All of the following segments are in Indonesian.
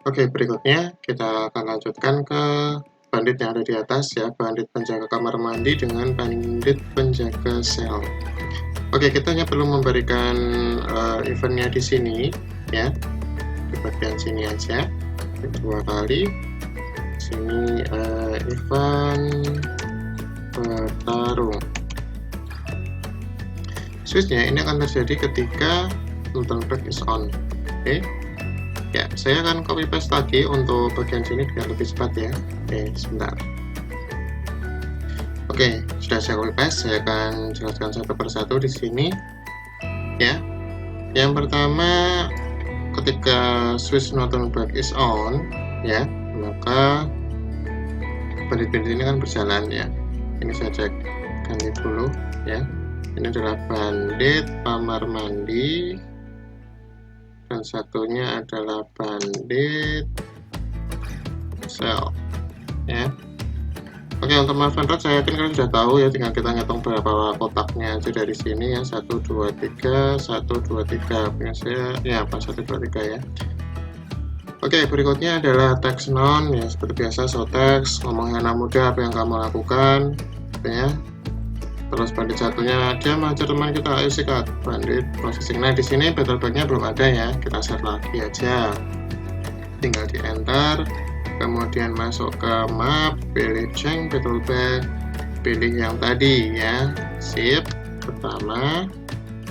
Oke, berikutnya kita akan lanjutkan ke bandit yang ada di atas ya, bandit penjaga kamar mandi dengan bandit penjaga sel. Oke, kita hanya perlu memberikan eventnya di sini ya, di bagian sini aja, 2 kali. Sini event bertarung. Switchnya ini akan terjadi ketika Lantern Pack is on. Oke. Ya, saya akan copy paste lagi untuk bagian sini biar lebih cepat ya. Oke, sebentar. Oke, sudah saya copy paste. Saya akan jelaskan satu persatu di sini. Ya, yang pertama ketika switch Lantern Pack is on, ya, maka bandit-bandit ini kan berjalan ya. Ini saya cek ganti dulu ya. Ini adalah bandit kamar mandi. Dan satunya adalah bandit sel ya. Oke, untuk Marvin Red saya yakin kalian sudah tahu ya, tinggal kita ngitung berapa kotaknya aja dari sini ya, 1 2 3 1 2 3 punya saya ya, pas 1 2 3 ya. Oke, berikutnya adalah teks non ya, seperti biasa so teks, ngomong anak muda apa yang kamu lakukan ya. Terus bandit satunya dia mengajar teman kita, ayo sikat bandit processing. Nah, di sini battle pack-nya belum ada ya, kita set lagi aja, tinggal di enter, kemudian masuk ke map, pilih change battle pack, pilih yang tadi ya, sip pertama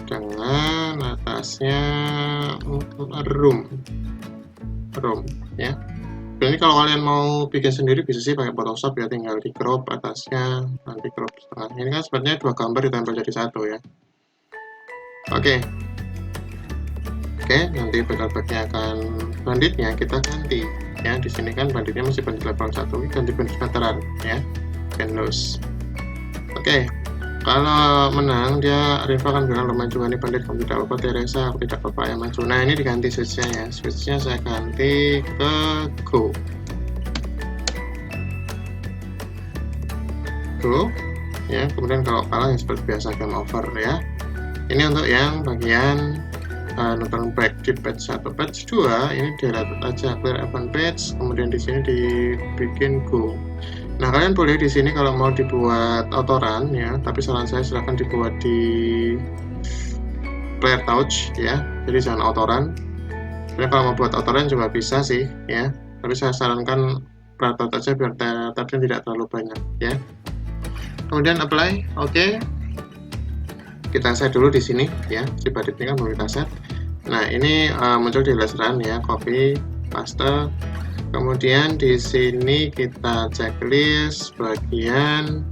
dengan atasnya room ya. Ini kalau kalian mau bikin sendiri bisa sih pakai Photoshop ya, tinggal di crop atasnya, nanti crop setengah. Ini kan sebenarnya 2 gambar ditempel jadi 1 ya. Oke, nanti battle pack-nya akan banditnya kita ganti ya. Di sini kan banditnya masih bandit level 1, ganti bandit veteran ya, Venus. Oke, kalau menang dia Riva kan bilang lo maju nih bandit, kamu tidak apa-apa Teresa, aku tidak apa-apa ya maju. Nah, ini diganti switchnya ya, switchnya saya ganti ke go ya. Kemudian kalau kalah ya seperti biasa game over ya. Ini untuk yang bagian Lantern Pack di patch 1. Patch 2 ini di-reload aja, clear event patch, kemudian di sini dibikin go. Nah, kalian boleh di sini kalau mau dibuat autoran ya, tapi saran saya silahkan dibuat di player touch ya, jadi jangan autoran. Sebenarnya kalau mau buat autoran juga bisa sih ya, tapi saya sarankan player touch aja biar tabnya tidak terlalu banyak ya. Kemudian apply, oke. Kita set dulu di sini ya, si bandit ini kan belum kita set. Nah, ini muncul di last run ya, copy paste. Kemudian di sini kita checklist bagian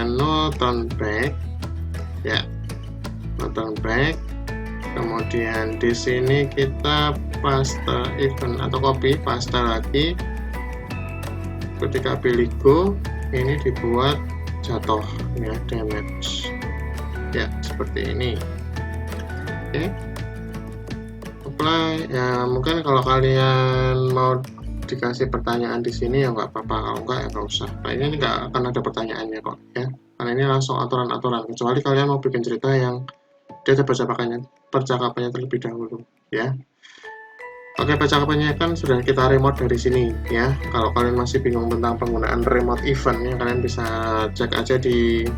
Lantern Pack ya, Lantern Pack. Kemudian di sini kita paste event atau copy paste lagi. Ketika pilih go, ini dibuat jatuh ya, damage ya, seperti ini. Oke. Apply ya, mungkin kalau kalian mau dikasih pertanyaan di sini ya nggak apa-apa, kalau enggak ya nggak usah. Nah, ini nggak akan ada pertanyaannya kok ya, karena ini langsung aturan-aturan, kecuali kalian mau bikin cerita yang dia ada percakapannya terlebih dahulu ya. Oke, percakapannya kan sudah kita remote dari sini ya. Kalau kalian masih bingung tentang penggunaan remote event ya, kalian bisa cek aja di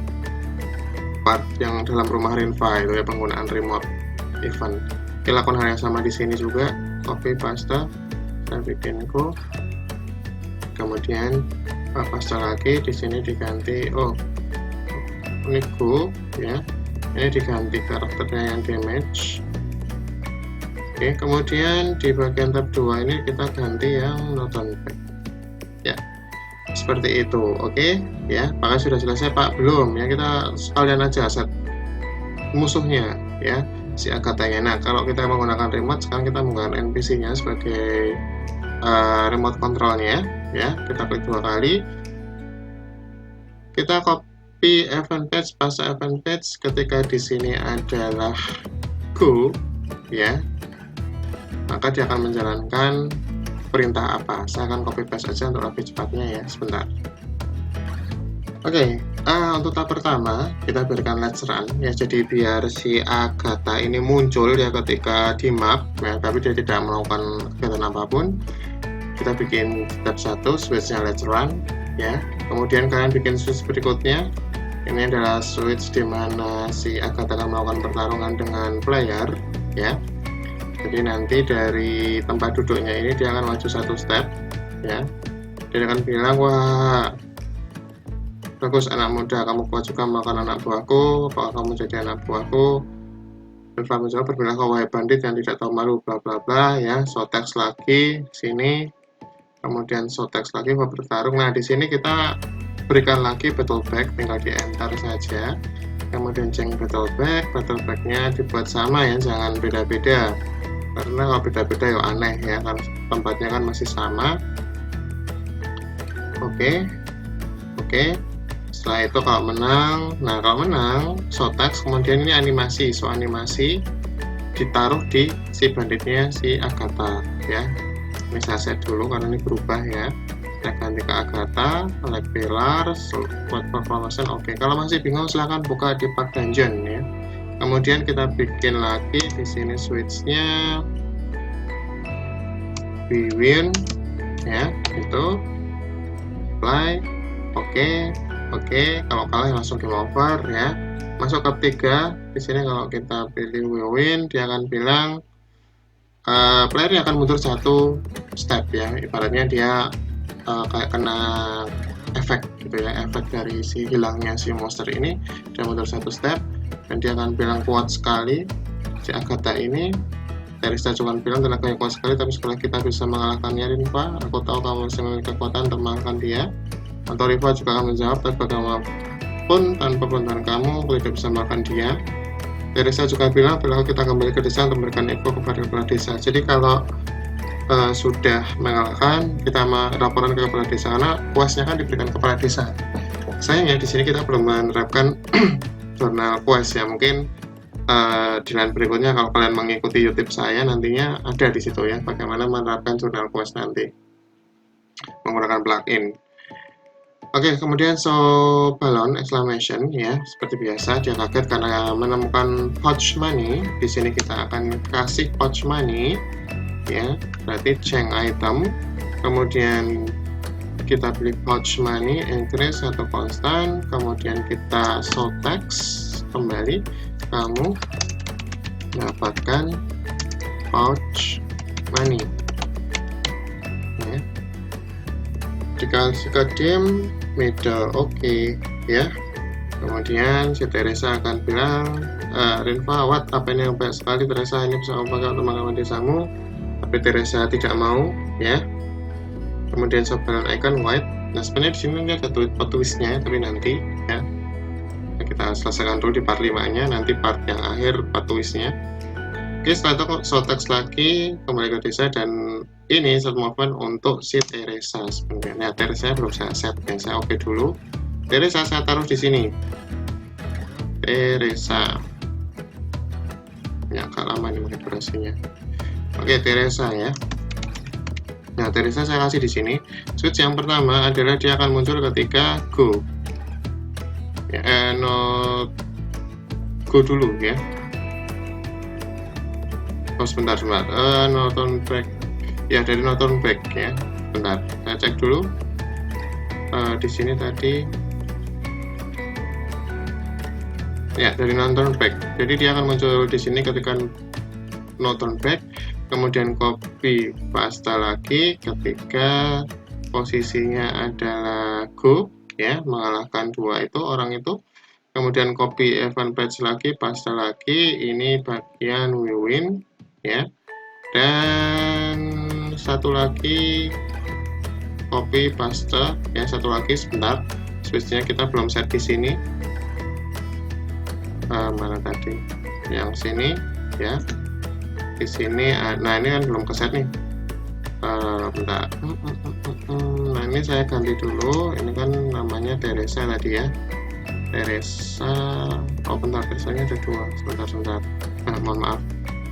part yang dalam rumah Rinva itu ya, penggunaan remote event. Kita lakukan hal yang sama di sini juga, copy paste, saya bikin go, kemudian paste lagi di sini diganti ini go ya, ini diganti karakternya yang damage. Oke, kemudian di bagian tab 2 ini kita ganti yang Lantern Pack ya, seperti itu. Oke ya, apakah sudah selesai Pak? Belum ya, kita sekalian aja set musuhnya ya, si Agatha-nya. Nah, kalau kita menggunakan remote, sekarang kita menggunakan NPC-nya sebagai remote control-nya ya. Kita klik 2 kali, kita copy event page, paste event page. Ketika di sini adalah go ya, maka dia akan menjalankan perintah apa. Saya akan copy paste aja untuk lebih cepatnya ya, sebentar. Oke, untuk tahap pertama kita berikan let's run ya, jadi biar si Agatha ini muncul ya ketika di map ya, tapi dia tidak melakukan kegiatan apapun. Kita bikin step 1 switch-nya let's run ya. Kemudian kalian bikin switch berikutnya. Ini adalah switch di mana si Agatha akan melakukan pertarungan dengan player ya. Jadi nanti dari tempat duduknya ini dia akan maju 1 step ya. Dia akan bilang, wah bagus anak muda, kamu kuat juga makan anak buahku, apakah kamu jadi anak buahku? Reva menjawab, berbilang kau wahai bandit yang tidak tahu malu, bla bla bla ya. So text lagi sini, kemudian so text lagi mau bertarung. Nah di sini kita berikan lagi battle back, tinggal di enter saja. Kemudian ceng battle backnya dibuat sama ya, jangan beda-beda. Karena kalau beda-beda ya aneh ya, kan tempatnya kan masih sama. Oke. Setelah itu kalau menang, nah kalau menang, so text, kemudian ini animasi, so animasi ditaruh di si banditnya si Agatha ya. Ini saya set dulu karena ini berubah ya. Saya ganti ke Agatha, like pillar, buat performance. Oke, kalau masih bingung silahkan buka di part dungeon ya. Kemudian kita bikin lagi di sini switchnya we win ya, itu play. Oke, kalau kalah langsung game over ya. Masuk ke 3. Di sini kalau kita pilih we win, dia akan bilang player akan mundur 1 step ya. Ibaratnya dia kayak kena efek gitu ya, efek dari si hilangnya si monster ini. Dia mundur 1 step dan dia akan bilang kuat sekali. Si Agatha ini Teresa cuma bilang tenaganya kuat sekali, tapi setelah kita bisa mengalahkannya, Riva, aku tahu kamu masih memiliki kekuatan untuk mengalahkan dia. Atau Riva juga akan menjawab, tapi bagaimanapun tanpa bantuan kamu, aku tidak bisa makan dia. Teresa juga bilang, bila kita kembali ke desa untuk memberikan info kepada kepala desa. Jadi kalau sudah mengalahkan, kita laporan ke kepala desa, karena quest-nya kan diberikan kepala desa. Sayangnya di sini kita belum menerapkan jurnal quest ya. Mungkin di lain berikutnya kalau kalian mengikuti YouTube saya nantinya ada di situ ya, bagaimana menerapkan jurnal quest nanti menggunakan plugin. Oke, kemudian so balon exclamation ya, seperti biasa dia kaget karena menemukan pouch money. Di sini kita akan kasih pouch money ya, berarti change item. Kemudian kita pilih pouch money increase atau constant, kemudian kita so text kembali, kamu mendapatkan pouch money ya. Dikasih ke dim middle, oke ya. Kemudian si Teresa akan bilang, Riva, apa ini yang baik sekali Teresa, ini bisa kamu pakai untuk mengamankan desamu. Tapi Teresa tidak mau ya. Kemudian sebelah icon white. Nah sebenarnya di sini ada twistnya, tapi nanti ya. Kita selesaikan dulu di part 5 nya, nanti part yang akhir part twistnya. Oke, setelah itu so text lagi kembali ke desa, dan ini set movement untuk si Teresa sebenarnya. Nah, Teresa belum saya set ya, saya oke dulu. Teresa saya taruh di sini. Teresa. Ya, agak lama nih mungkin durasinya. Oke, Teresa ya. Nah, Teresa saya kasih di sini. Switch yang pertama adalah dia akan muncul ketika go. Ya, go dulu ya. Oh sebentar, Norton back ya, dari Norton back ya. Bentar, saya cek dulu. Di sini tadi ya, dari Norton back. Jadi dia akan muncul di sini ketika Norton back. Kemudian copy paste lagi ketika posisinya adalah go ya, mengalahkan 2 itu orang itu. Kemudian copy event page lagi, paste lagi, ini bagian we win ya. Dan satu lagi copy paste ya, satu lagi sebentar, switchnya kita belum set di sini. Mana tadi yang sini ya, di sini. Nah ini kan belum keset nih. Bentar. Nah ini saya ganti dulu, ini kan namanya Teresa tadi ya, Teresa. Oh bentar, Teresanya ada 2, sebentar. Mohon maaf,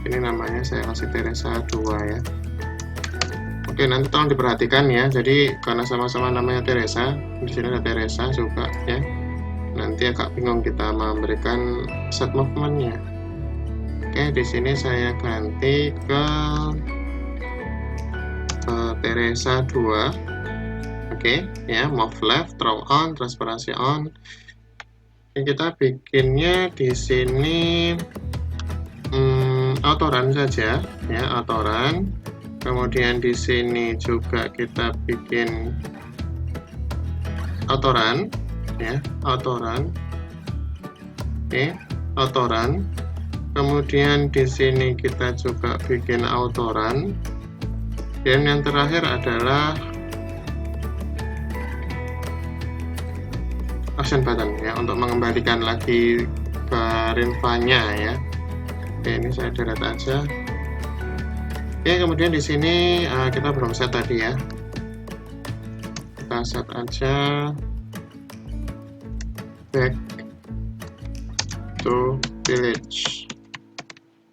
ini namanya saya kasih Teresa 2 ya. Oke, nanti tolong diperhatikan ya. Jadi karena sama-sama namanya Teresa, di sini ada Teresa juga ya. Nanti agak bingung kita memberikan set movementnya. Oke, di sini saya ganti ke Teresa 2. Oke, ya, move left, throw on, transparansi on. Ini kita bikinnya di sini auto run saja ya, auto run. Kemudian di sini juga kita bikin auto run ya, auto run. Oke, auto run. Kemudian di sini kita juga bikin auto run. Dan yang terakhir adalah action button ya, untuk mengembalikan lagi ke rinvanya ya. Oke, ini saya delete aja. Oke, kemudian di sini kita belum set tadi ya. Kita set aja back to village.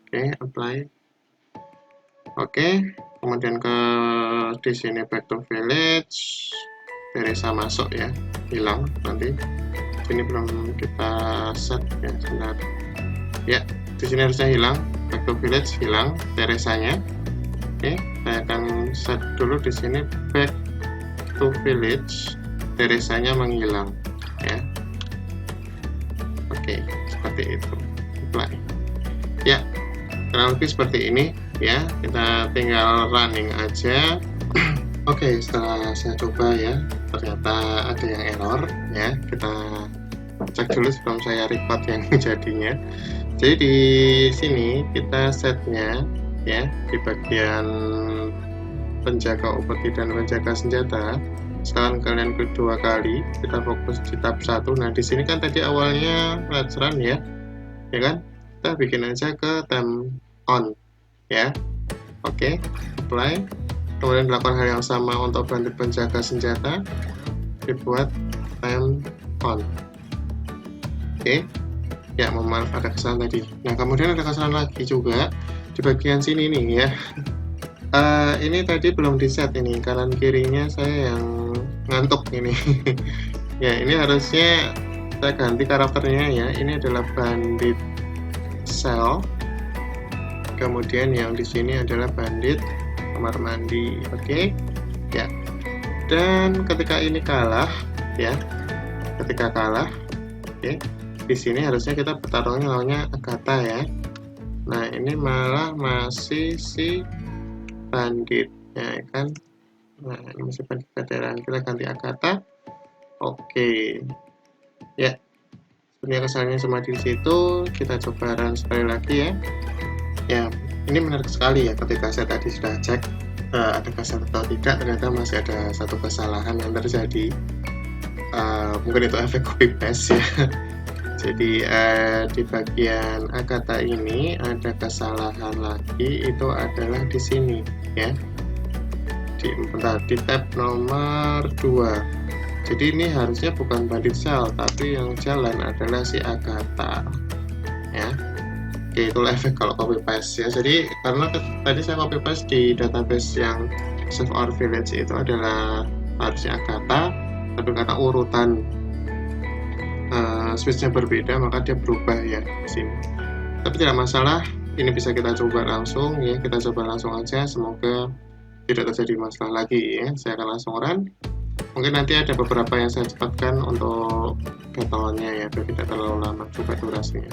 Oke, apply. Oke, kemudian ke di sini back to village. Teresa masuk ya, hilang nanti. Ini belum kita set ya, sebentar. Ya, di sini harusnya hilang. Back to village hilang Teresanya. Oke, saya akan set dulu di sini back to village, Teresanya menghilang ya. Oke, seperti itu. Apply. Ya, kurang lebih seperti ini ya. Kita tinggal running aja. Oke, setelah saya coba ya, ternyata ada yang error ya. Kita cek dulu sebelum saya record yang jadinya. Jadi di sini kita setnya ya, di bagian penjaga upeti dan penjaga senjata. Sekarang kalian kedua kali kita fokus di tab 1. Nah, di sini kan tadi awalnya let's run ya kan? Kita bikin aja ke time on ya. Oke, apply. Kemudian dilakukan hal yang sama untuk bandit penjaga senjata, dibuat time on. Oke, ya, mohon maaf ada kesalahan tadi. Nah, kemudian ada kesalahan lagi juga di bagian sini nih ya. Ini tadi belum di set, ini kanan kirinya saya yang ngantuk ini. Ya, ini harusnya saya ganti karakternya ya. Ini adalah bandit cell. Kemudian yang di sini adalah bandit kamar mandi. Oke. Ya. Dan ketika ini kalah ya. Ketika kalah, oke. Di sini harusnya kita bertarungnya lawannya Agatha ya. Nah, ini malah masih si bandit ya kan. Nah, ini masih bandit veteran. Kita ganti Agatha. Oke. Ya. Sebenarnya kesalahannya cuma di situ. Kita coba run sekali lagi ya. Ya, ini menarik sekali ya, ketika saya tadi sudah cek ada kesalahan atau tidak, ternyata masih ada satu kesalahan yang terjadi. Mungkin itu efek copy paste ya. Jadi di bagian Agatha ini ada kesalahan lagi, itu adalah di sini ya. Di tab nomor 2. Jadi ini harusnya bukan bandit cell, tapi yang jalan adalah si Agatha ya. Oke, itulah efek kalau copy paste ya. Jadi karena tadi saya copy paste di database yang Save Our Village itu adalah harusnya Agatha, tapi karena urutan switchnya berbeda, maka dia berubah ya di sini. Tapi tidak masalah, ini bisa kita coba langsung ya. Kita coba langsung aja, semoga tidak terjadi masalah lagi ya. Saya akan langsung run. Mungkin nanti ada beberapa yang saya cepatkan untuk battle-nya ya, biar tidak terlalu lama juga durasinya.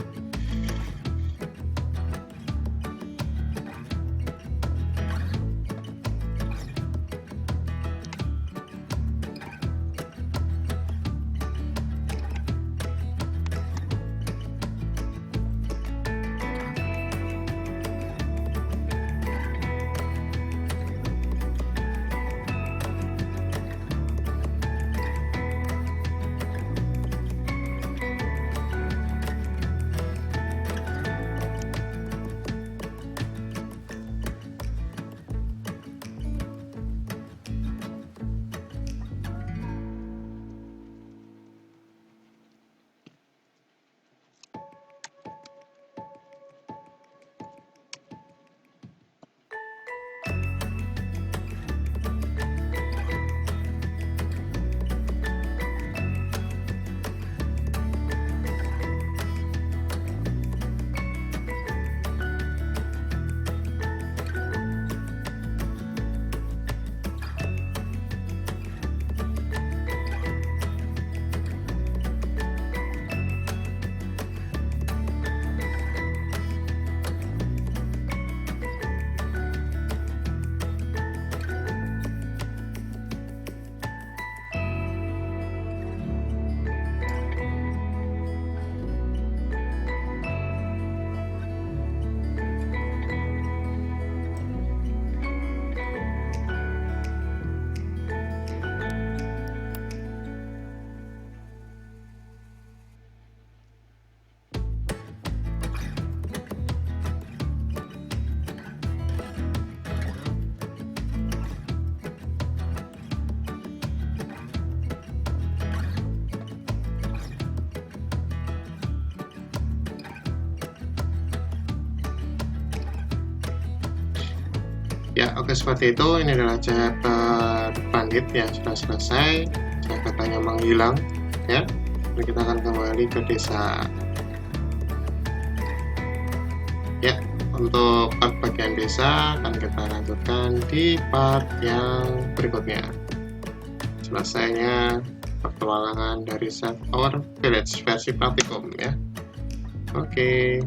Ya, oke, seperti itu. Ini adalah chapter Pandit yang sudah selesai. Jakartanya menghilang, ya. Jadi kita akan kembali ke desa. Ya, untuk part bagian desa akan kita lanjutkan di part yang berikutnya. Selesainya petualangan dari Save Our Village versi praktikum, ya. Oke.